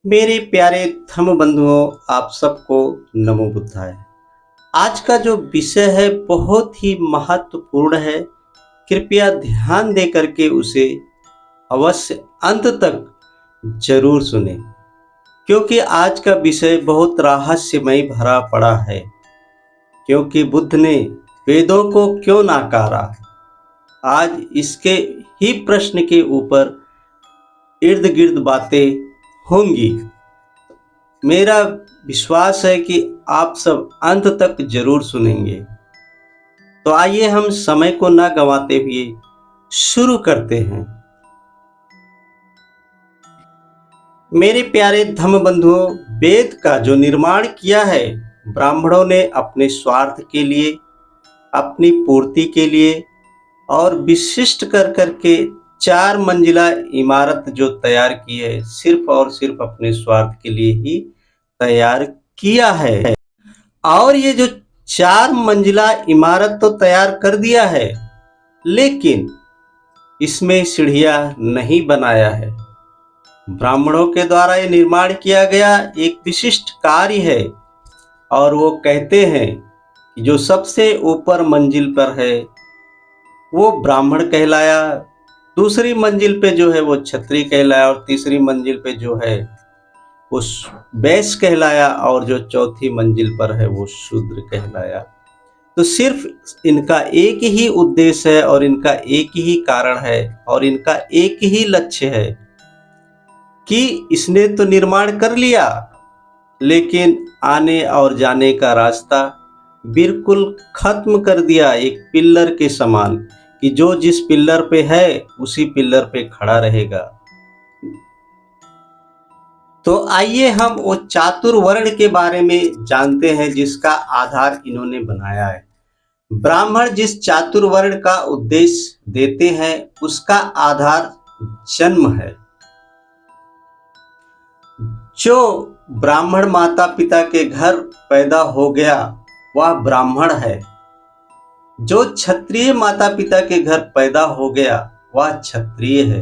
मेरे प्यारे धर्म बंधुओं, आप सबको नमो बुद्धाय। आज का जो विषय है बहुत ही महत्वपूर्ण है। कृपया ध्यान दे करके उसे अवश्य अंत तक जरूर सुने, क्योंकि आज का विषय बहुत रहस्यमय भरा पड़ा है। क्योंकि बुद्ध ने वेदों को क्यों नकारा, आज इसके ही प्रश्न के ऊपर इर्द गिर्द बातें होंगी। मेरा विश्वास है कि आप सब अंत तक जरूर सुनेंगे। तो आइए हम समय को न गंवाते हुए शुरू करते हैं। मेरे प्यारे धम्म बंधुओं, वेद का जो निर्माण किया है ब्राह्मणों ने अपने स्वार्थ के लिए, अपनी पूर्ति के लिए और विशिष्ट कर करके 4 मंजिला इमारत जो तैयार की है, सिर्फ और सिर्फ अपने स्वार्थ के लिए ही तैयार किया है। और ये जो 4 मंजिला इमारत तो तैयार कर दिया है, लेकिन इसमें सीढ़ियां नहीं बनाया है। ब्राह्मणों के द्वारा ये निर्माण किया गया एक विशिष्ट कार्य है। और वो कहते हैं कि जो सबसे ऊपर मंजिल पर है वो ब्राह्मण कहलाया, दूसरी मंजिल पे जो है वो क्षत्रिय कहलाया, और तीसरी मंजिल पे जो है वो वैश्य कहलाया, और जो चौथी मंजिल पर है वो शूद्र कहलाया। तो सिर्फ इनका एक ही उद्देश्य है, और इनका एक ही कारण है, और इनका एक ही लक्ष्य है कि इसने तो निर्माण कर लिया, लेकिन आने और जाने का रास्ता बिल्कुल खत्म कर दिया, एक पिल्लर के समान, कि जो जिस पिल्लर पे है उसी पिल्लर पे खड़ा रहेगा। तो आइए हम वो चातुर्वर्ण के बारे में जानते हैं जिसका आधार इन्होंने बनाया है। ब्राह्मण जिस चातुर्वर्ण का उद्देश्य देते हैं उसका आधार जन्म है। जो ब्राह्मण माता पिता के घर पैदा हो गया वह ब्राह्मण है। जो क्षत्रिय माता पिता के घर पैदा हो गया वह क्षत्रिय है।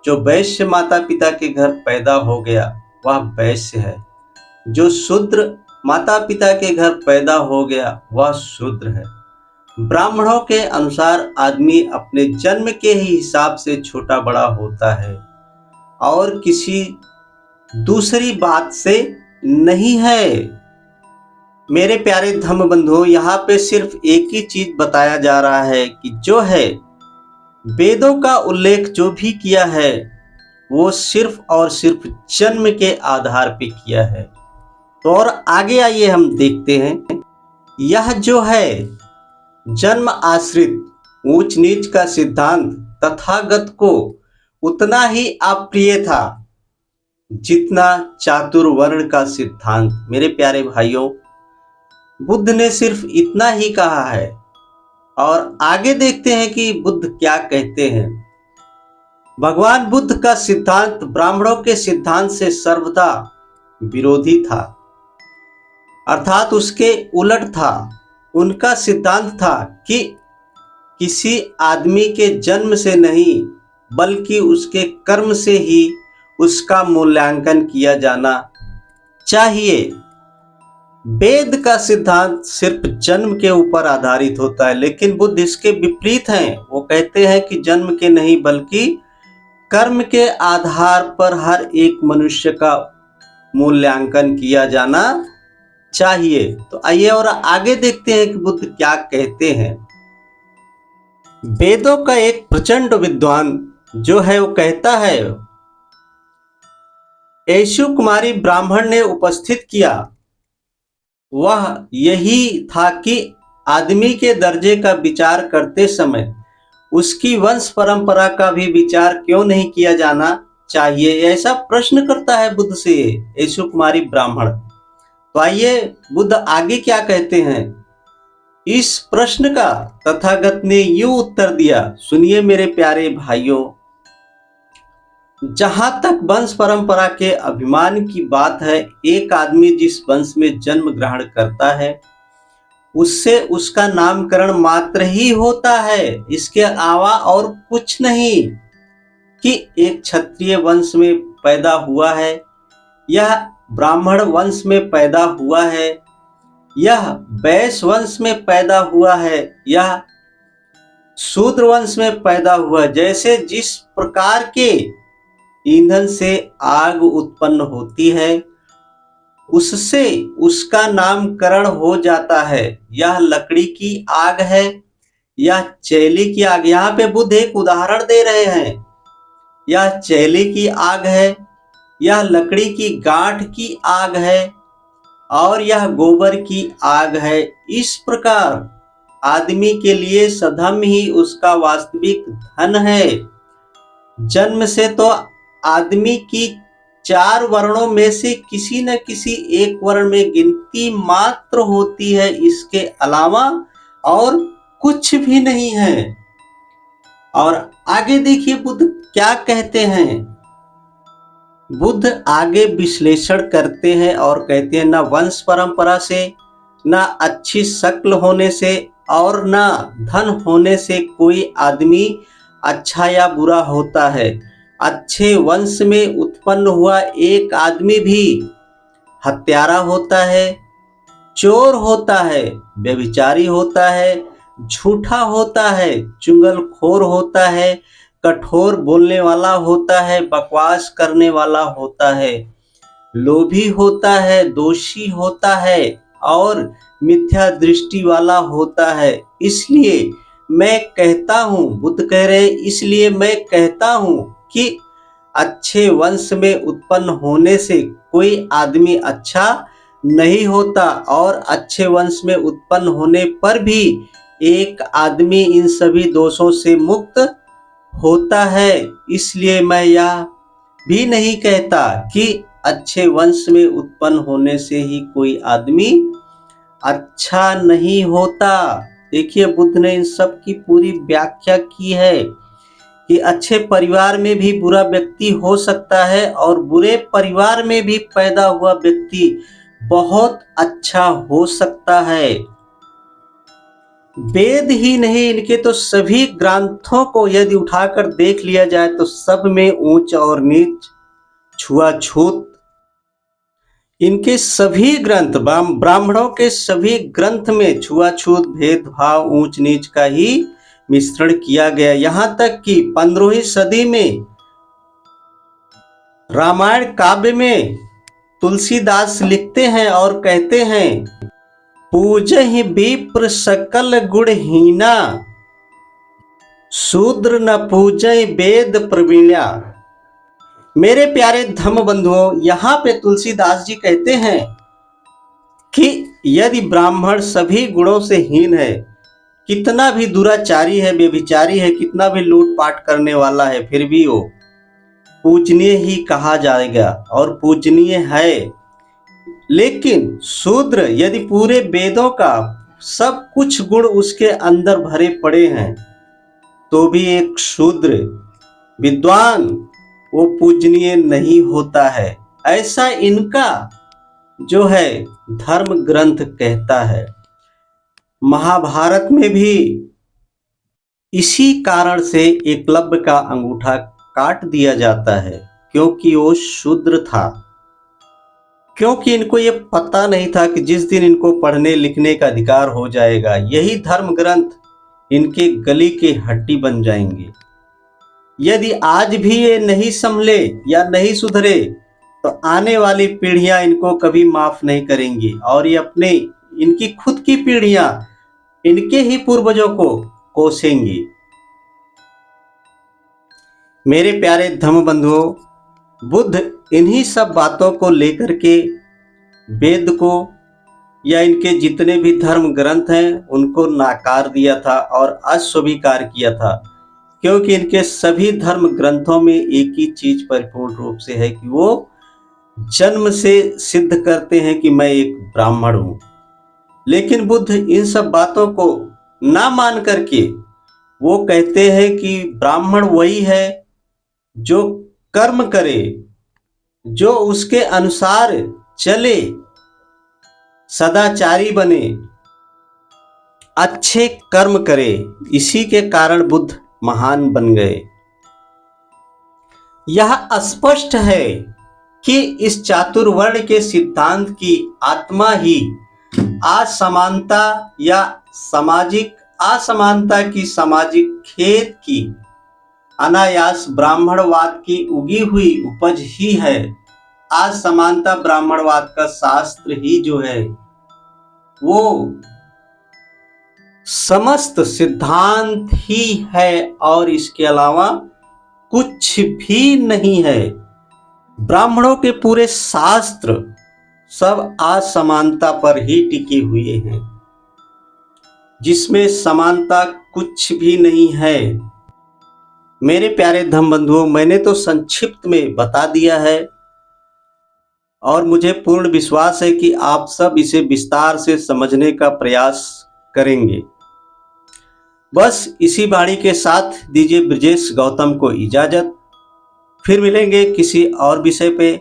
जो वैश्य माता पिता के घर पैदा हो गया वह वैश्य है। जो शूद्र माता पिता के घर पैदा हो गया वह शूद्र है। ब्राह्मणों के अनुसार आदमी अपने जन्म के ही हिसाब से छोटा बड़ा होता है, और किसी दूसरी बात से नहीं है। मेरे प्यारे धम्म बंधुओं, यहाँ पे सिर्फ एक ही चीज बताया जा रहा है कि जो है वेदों का उल्लेख जो भी किया है वो सिर्फ और सिर्फ जन्म के आधार पे किया है। तो और आगे आइए हम देखते हैं। यह जो है जन्म आश्रित ऊंच नीच का सिद्धांत तथागत को उतना ही अप्रिय था जितना चातुर्वर्ण का सिद्धांत। मेरे प्यारे भाइयों, बुद्ध ने सिर्फ इतना ही कहा है, और आगे देखते हैं कि बुद्ध क्या कहते हैं। भगवान बुद्ध का सिद्धांत ब्राह्मणों के सिद्धांत से सर्वदा विरोधी था, अर्थात उसके उलट था। उनका सिद्धांत था कि किसी आदमी के जन्म से नहीं बल्कि उसके कर्म से ही उसका मूल्यांकन किया जाना चाहिए। वेद का सिद्धांत सिर्फ जन्म के ऊपर आधारित होता है, लेकिन बुद्ध इसके विपरीत हैं। वो कहते हैं कि जन्म के नहीं बल्कि कर्म के आधार पर हर एक मनुष्य का मूल्यांकन किया जाना चाहिए। तो आइए और आगे देखते हैं कि बुद्ध क्या कहते हैं। वेदों का एक प्रचंड विद्वान जो है वो कहता है, यशु कुमारी ब्राह्मण ने उपस्थित किया वह यही था कि आदमी के दर्जे का विचार करते समय उसकी वंश परंपरा का भी विचार क्यों नहीं किया जाना चाहिए। ऐसा प्रश्न करता है बुद्ध से यशु कुमारी ब्राह्मण। तो आइए बुद्ध आगे क्या कहते हैं। इस प्रश्न का तथागत ने यूं उत्तर दिया, सुनिए मेरे प्यारे भाइयों, जहां तक वंश परंपरा के अभिमान की बात है, एक आदमी जिस वंश में जन्म ग्रहण करता है उससे उसका नामकरण मात्र ही होता है, इसके अलावा और कुछ नहीं। कि एक क्षत्रिय वंश में पैदा हुआ है यह ब्राह्मण वंश में पैदा हुआ है, यह वैश्य वंश में पैदा हुआ है, यह शूद्र वंश में पैदा हुआ। जैसे जिस प्रकार के ईंधन से आग उत्पन्न होती है उससे उसका नामकरण हो जाता है। यह लकड़ी की आग है, यह चैली की आग। यहाँ पे बुद्ध एक उदाहरण दे रहे हैं। यह चैली की आग है, यह लकड़ी की गांठ की आग है और यह गोबर की आग है। इस प्रकार आदमी के लिए सधम ही उसका वास्तविक धन है। जन्म से तो आदमी की 4 वर्णों में से किसी न किसी एक वर्ण में गिनती मात्र होती है, इसके अलावा और कुछ भी नहीं है। और आगे देखिए बुद्ध क्या कहते हैं। बुद्ध आगे विश्लेषण करते हैं और कहते हैं, न वंश परंपरा से, न अच्छी शक्ल होने से और न धन होने से कोई आदमी अच्छा या बुरा होता है। अच्छे वंश में उत्पन्न हुआ एक आदमी भी हत्यारा होता है, चोर होता है, व्यभिचारी होता है, झूठा होता है, चुगलखोर होता है, कठोर बोलने वाला होता है, बकवास करने वाला होता है, लोभी होता है, दोषी होता है और मिथ्या दृष्टि वाला होता है। इसलिए मैं कहता हूँ, बुद्ध कह रहे, इसलिए मैं कहता हूँ कि अच्छे वंश में उत्पन्न होने से कोई आदमी अच्छा नहीं होता और अच्छे वंश में उत्पन्न होने पर भी एक आदमी इन सभी दोषों से मुक्त होता है। इसलिए मैं यह भी नहीं कहता कि अच्छे वंश में उत्पन्न होने से ही कोई आदमी अच्छा नहीं होता। देखिए बुद्ध ने इन सब की पूरी व्याख्या की है कि अच्छे परिवार में भी बुरा व्यक्ति हो सकता है और बुरे परिवार में भी पैदा हुआ व्यक्ति बहुत अच्छा हो सकता है। वेद ही नहीं, इनके तो सभी ग्रंथों को यदि उठाकर देख लिया जाए तो सब में ऊंच और नीच, छुआछूत, इनके सभी ग्रंथ, ब्राह्मणों के सभी ग्रंथ में छुआछूत, भेदभाव, ऊंच नीच का ही मिश्रण किया गया। यहां तक कि 15वीं सदी में रामायण काव्य में तुलसीदास लिखते हैं और कहते हैं, पूजहि विप्र सकल गुणहीना, शूद्र न पूजहि वेद प्रवीणा। मेरे प्यारे धम्म बंधुओं, यहाँ पे तुलसीदास जी कहते हैं कि यदि ब्राह्मण सभी गुणों से हीन है, कितना भी दुराचारी है, व्यभिचारी है, कितना भी लूटपाट करने वाला है, फिर भी वो पूजनीय ही कहा जाएगा और पूजनीय है। लेकिन शूद्र यदि पूरे वेदों का सब कुछ गुण उसके अंदर भरे पड़े हैं तो भी एक शूद्र विद्वान वो पूजनीय नहीं होता है। ऐसा इनका जो है धर्म ग्रंथ कहता है। महाभारत में भी इसी कारण से एकलव्य का अंगूठा काट दिया जाता है, क्योंकि वो शूद्र था। क्योंकि इनको ये पता नहीं था कि जिस दिन इनको पढ़ने लिखने का अधिकार हो जाएगा, यही धर्म ग्रंथ इनके गले की हड्डी बन जाएंगे। यदि आज भी ये नहीं संभले या नहीं सुधरे तो आने वाली पीढ़ियां इनको कभी माफ नहीं करेंगी और ये अपने, इनकी खुद की पीढ़ियां इनके ही पूर्वजों को कोसेंगी। मेरे प्यारे धम्म बंधुओं, बुद्ध इन्हीं सब बातों को लेकर के वेद को या इनके जितने भी धर्म ग्रंथ हैं उनको नाकार दिया था और अस्वीकार किया था, क्योंकि इनके सभी धर्म ग्रंथों में एक ही चीज परिपूर्ण रूप से है कि वो जन्म से सिद्ध करते हैं कि मैं एक ब्राह्मण हूं। लेकिन बुद्ध इन सब बातों को ना मान करके वो कहते हैं कि ब्राह्मण वही है जो कर्म करे, जो उसके अनुसार चले, सदाचारी बने, अच्छे कर्म करे। इसी के कारण बुद्ध महान बन गए। यह स्पष्ट है कि इस चातुर्वर्ण के सिद्धांत की आत्मा ही असमानता या सामाजिक असमानता की सामाजिक खेद की अनायास ब्राह्मणवाद की उगी हुई उपज ही है। असमानता ब्राह्मणवाद का शास्त्र ही जो है वो समस्त सिद्धांत ही है और इसके अलावा कुछ भी नहीं है। ब्राह्मणों के पूरे शास्त्र सब असमानता पर ही टिके हुए हैं, जिसमें समानता कुछ भी नहीं है। मेरे प्यारे धम्म बंधुओं, मैंने तो संक्षिप्त में बता दिया है और मुझे पूर्ण विश्वास है कि आप सब इसे विस्तार से समझने का प्रयास करेंगे। बस इसी वाणी के साथ दीजिए ब्रजेश गौतम को इजाजत। फिर मिलेंगे किसी और विषय पे।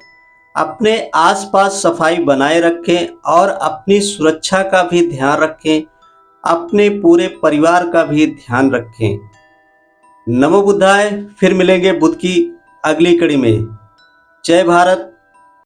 अपने आसपास सफाई बनाए रखें और अपनी सुरक्षा का भी ध्यान रखें, अपने पूरे परिवार का भी ध्यान रखें। नमो बुद्धाय। फिर मिलेंगे बुद्ध की अगली कड़ी में। जय भारत,